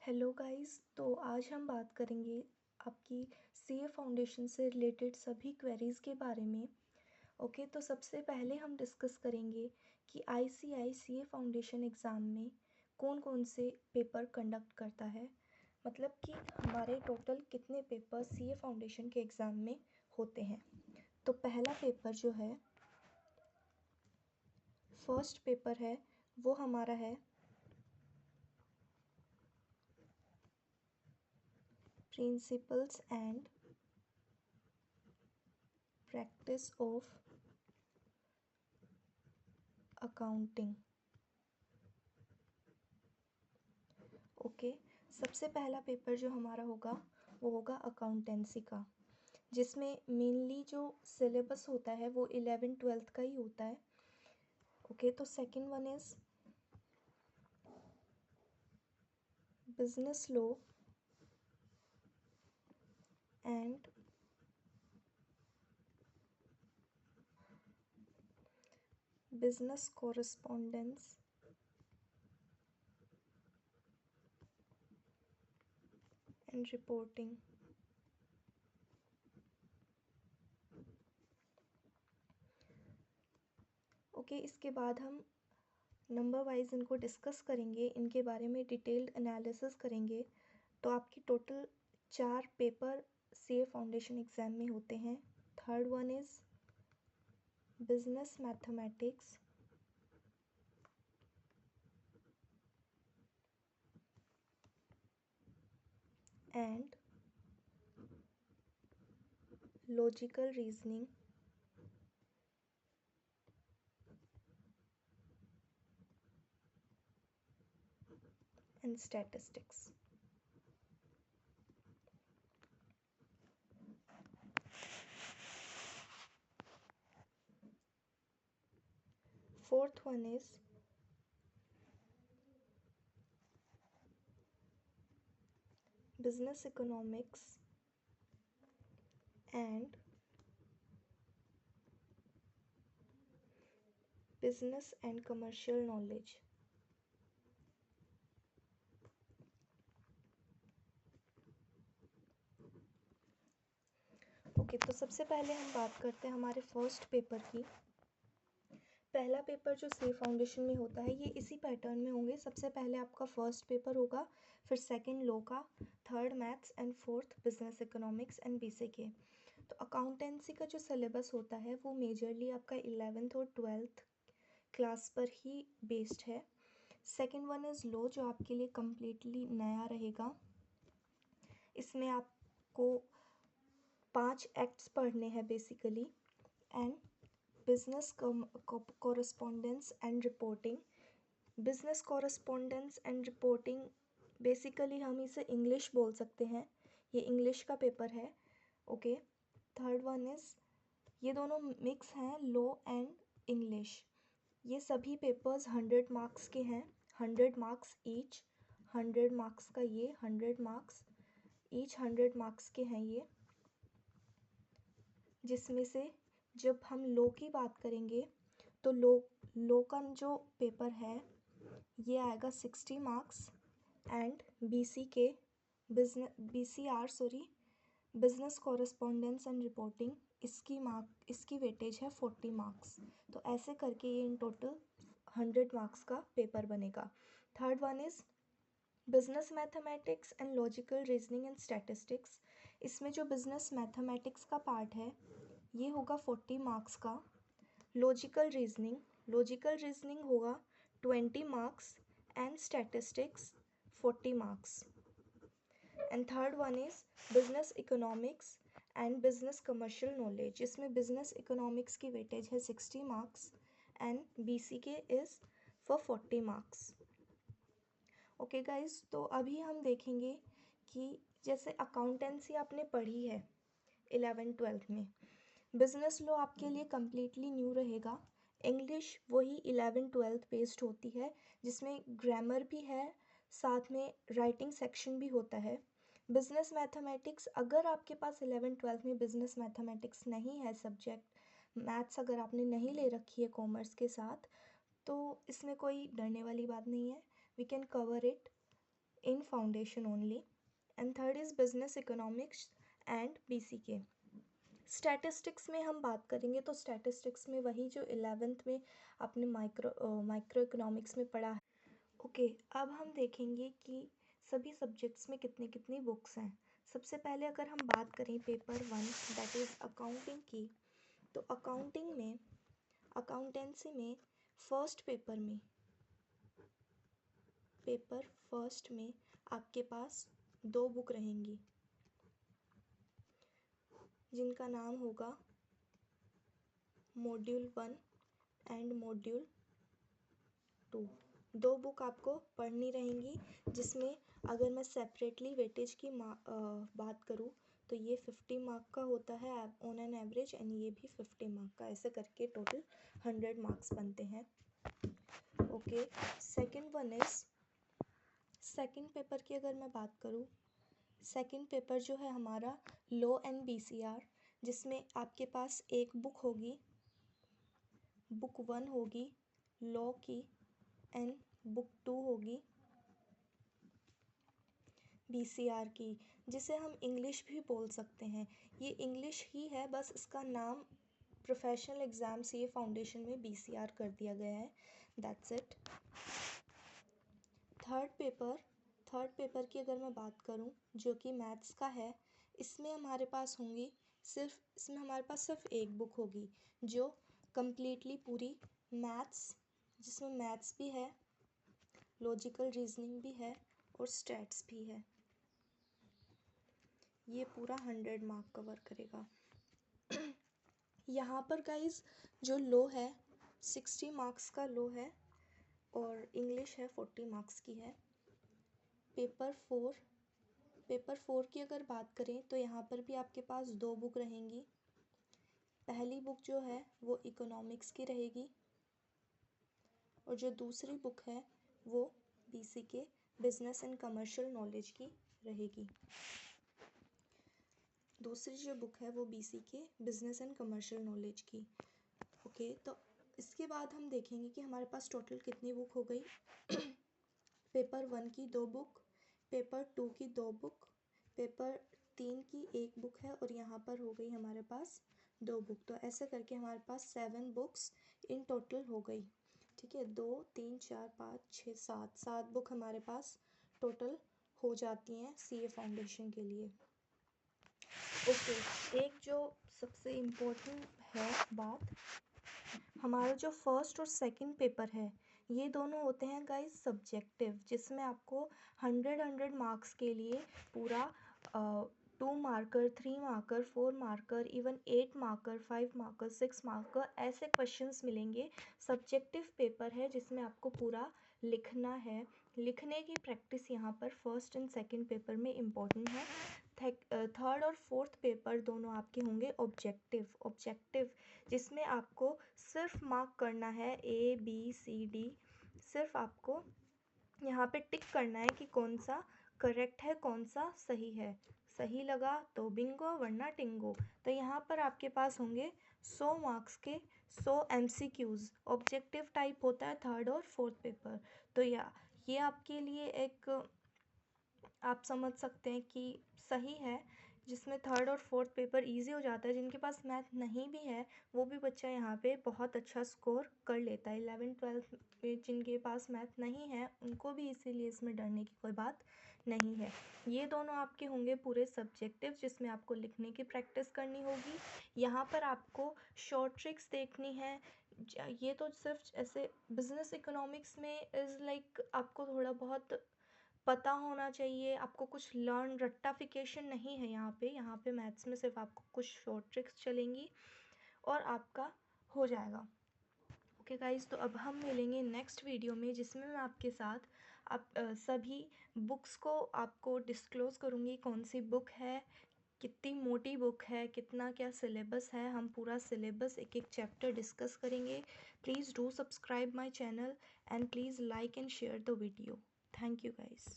Hello guys. तो आज हम बात करेंगे आपकी सीए फाउंडेशन से रिलेटेड सभी क्वेरीज़ के बारे में। ओके, तो सबसे पहले हम डिस्कस करेंगे कि आईसीआईसीए फाउंडेशन एग्ज़ाम में कौन कौन से पेपर कंडक्ट करता है, मतलब कि हमारे टोटल कितने पेपर सीए फाउंडेशन के एग्ज़ाम में होते हैं। तो पहला पेपर जो है, फर्स्ट पेपर है, वो हमारा है principles and practice of accounting. Okay, सबसे पहला पेपर जो हमारा होगा वो होगा अकाउंटेंसी का, जिसमें मेनली जो सिलेबस होता है वो 11th-12th का ही होता है। ओके, तो second one is business law and business correspondence and reporting. Okay, इसके बाद हम नंबर वाइज इनको डिस्कस करेंगे, इनके बारे में डिटेल्ड एनालिसिस करेंगे। तो आपकी total 4 paper CA foundation exam में होते हैं। Third one is business mathematics and logical reasoning and statistics. Fourth one is business economics and business and commercial knowledge. Okay, तो सबसे पहले हम बात करते हैं हमारे फर्स्ट पेपर की। पहला पेपर जो सी फाउंडेशन में होता है ये इसी पैटर्न में होंगे। सबसे पहले आपका फर्स्ट पेपर होगा, फिर सेकंड लॉ का, third maths and fourth business economics and BCK. तो अकाउंटेंसी का जो सिलेबस होता है वो मेजरली आपका 11th और 12th क्लास पर ही बेस्ड है। सेकंड वन इज़ लॉ, जो आपके लिए कम्प्लीटली नया रहेगा। इसमें आपको 5 एक्ट्स पढ़ने हैं basically. And business correspondence and reporting. Business correspondence and reporting basically हम इसे इंग्लिश बोल सकते हैं, ये इंग्लिश का पेपर है। ओके, थर्ड वन इज़, ये दोनों मिक्स हैं, लॉ एंड इंग्लिश। ये सभी पेपर्स 100 मार्क्स के हैं, 100 मार्क्स ईच। 100 मार्क्स का ये, 100 मार्क्स ईच, 100 मार्क्स के हैं ये। जिसमें से जब हम लॉ की बात करेंगे तो लॉ का जो पेपर है ये आएगा 60 marks. And business correspondence and reporting, इसकी वेटेज है 40 मार्क्स। तो ऐसे करके ये इन टोटल 100 मार्क्स का पेपर बनेगा। Third one is business mathematics and logical reasoning and statistics. इसमें जो बिजनेस मैथमेटिक्स का पार्ट है ये होगा 40 मार्क्स का। लॉजिकल रीजनिंग होगा 20 marks and statistics 40 marks. And third one is business economics and business commercial knowledge. इसमें बिजनेस इकोनॉमिक्स की वेटेज है 60 marks and BCK is for 40 marks. Okay guys, तो अभी हम देखेंगे कि जैसे अकाउंटेंसी आपने पढ़ी है 11th-12th में, बिजनेस लॉ आपके लिए कम्प्लीटली न्यू रहेगा। इंग्लिश वही 11th-12th बेस्ड होती है, जिसमें ग्रामर भी है, साथ में राइटिंग सेक्शन भी होता है। बिजनेस मैथमेटिक्स, अगर आपके पास 11th-12th में बिजनेस मैथमेटिक्स नहीं है सब्जेक्ट, मैथ्स अगर आपने नहीं ले रखी है कॉमर्स के साथ, तो इसमें कोई डरने वाली बात नहीं है, we can cover it in foundation only. And third is business economics and BCK. Statistics में हम बात करेंगे तो स्टैटिस्टिक्स में वही जो 11th में आपने माइक्रो इकोनॉमिक्स में पढ़ा है। ओके, अब हम देखेंगे कि सभी सब्जेक्ट्स में कितनी कितनी बुक्स हैं। सबसे पहले अगर हम बात करें पेपर 1 दैट इज़ अकाउंटिंग की, तो अकाउंटिंग में अकाउंटेंसी में पेपर फर्स्ट में आपके पास 2 बुक रहेंगी जिनका नाम होगा मॉड्यूल 1 एंड मॉड्यूल 2। 2 बुक आपको पढ़नी रहेंगी, जिसमें अगर मैं सेपरेटली वेटेज की बात करूँ तो ये 50 मार्क का होता है ऑन एन एवरेज, एंड ये भी 50 मार्क का। ऐसे करके टोटल 100 मार्क्स बनते हैं। ओके, सेकंड पेपर की अगर मैं बात करूँ, सेकंड पेपर जो है हमारा लॉ एंड BCR, जिसमें आपके पास एक बुक होगी, बुक 1 होगी लॉ की, एंड बुक 2 होगी BCR की, जिसे हम इंग्लिश भी बोल सकते हैं। ये इंग्लिश ही है, बस इसका नाम प्रोफेशनल एग्ज़ाम CA फाउंडेशन में BCR कर दिया गया है, दैट्स इट। थर्ड पेपर की अगर मैं बात करूं, जो कि मैथ्स का है, इसमें हमारे पास सिर्फ एक बुक होगी जो कम्प्लीटली पूरी मैथ्स, जिसमें मैथ्स भी है, लॉजिकल रीजनिंग भी है और स्टैट्स भी है। ये पूरा 100 मार्क कवर करेगा। यहाँ पर गाइस जो लो है 60 मार्क्स का लो है, और इंग्लिश है 40 मार्क्स की है। पेपर 4 की अगर बात करें तो यहाँ पर भी आपके पास 2 बुक रहेंगी। पहली बुक जो है वो इकोनॉमिक्स की रहेगी, और जो दूसरी बुक है वो BCK business and commercial knowledge की रहेगी। दूसरी जो बुक है वो BCK business and commercial knowledge की। ओके, तो इसके बाद हम देखेंगे कि हमारे पास टोटल कितनी बुक हो गई। पेपर 1 की 2 बुक, पेपर 2 की 2 बुक, पेपर 3 की 1 बुक है, और यहाँ पर हो गई हमारे पास 2 बुक। तो ऐसे करके हमारे पास 7 बुक्स इन टोटल हो गई। ठीक है, 2 3 4 5 6 7 बुक हमारे पास टोटल हो जाती हैं CA फाउंडेशन के लिए। ओके, एक जो सबसे इम्पोर्टेंट है बात, हमारा जो फर्स्ट और सेकंड पेपर है ये दोनों होते हैं गाइस सब्जेक्टिव, जिसमें आपको 100 मार्क्स के लिए पूरा 2 marker, 3 marker, 4 marker, even 8 marker, 5 marker, 6 marker ऐसे क्वेश्चंस मिलेंगे। सब्जेक्टिव पेपर है जिसमें आपको पूरा लिखना है। लिखने की प्रैक्टिस यहाँ पर फर्स्ट एंड सेकंड पेपर में इम्पोर्टेंट है। थर्ड और फोर्थ पेपर दोनों आपके होंगे ऑब्जेक्टिव, जिसमें आपको सिर्फ मार्क करना है ABCD, सिर्फ आपको यहाँ पे टिक करना है कि कौन सा करेक्ट है, कौन सा सही है। सही लगा तो बिंगो, वरना टिंगो। तो यहाँ पर आपके पास होंगे 100 मार्क्स के 100 MCQs। ऑब्जेक्टिव टाइप होता है थर्ड और फोर्थ पेपर। तो ये आपके लिए एक आप समझ सकते हैं कि सही है, जिसमें थर्ड और फोर्थ पेपर इजी हो जाता है। जिनके पास मैथ नहीं भी है वो भी बच्चा यहाँ पे बहुत अच्छा स्कोर कर लेता है। 11th-12th में जिनके पास मैथ नहीं है उनको भी इसीलिए इसमें डरने की कोई बात नहीं है। ये दोनों आपके होंगे पूरे सब्जेक्टिव, जिसमें आपको लिखने की प्रैक्टिस करनी होगी। यहाँ पर आपको शॉर्ट ट्रिक्स देखनी है। ये तो सिर्फ ऐसे बिजनेस इकोनॉमिक्स में इज़ लाइक आपको थोड़ा बहुत पता होना चाहिए, आपको कुछ रट्टाफिकेशन नहीं है यहाँ पे मैथ्स में सिर्फ आपको कुछ शॉर्ट ट्रिक्स चलेंगी और आपका हो जाएगा। ओके गाइस, तो अब हम मिलेंगे नेक्स्ट वीडियो में, जिसमें मैं आपके साथ सभी बुक्स को आपको डिस्क्लोज़ करूँगी, कौन सी बुक है, कितनी मोटी बुक है, कितना क्या सिलेबस है। हम पूरा सिलेबस एक एक चैप्टर डिस्कस करेंगे। Please do subscribe my channel and please like and share the video. Thank you guys.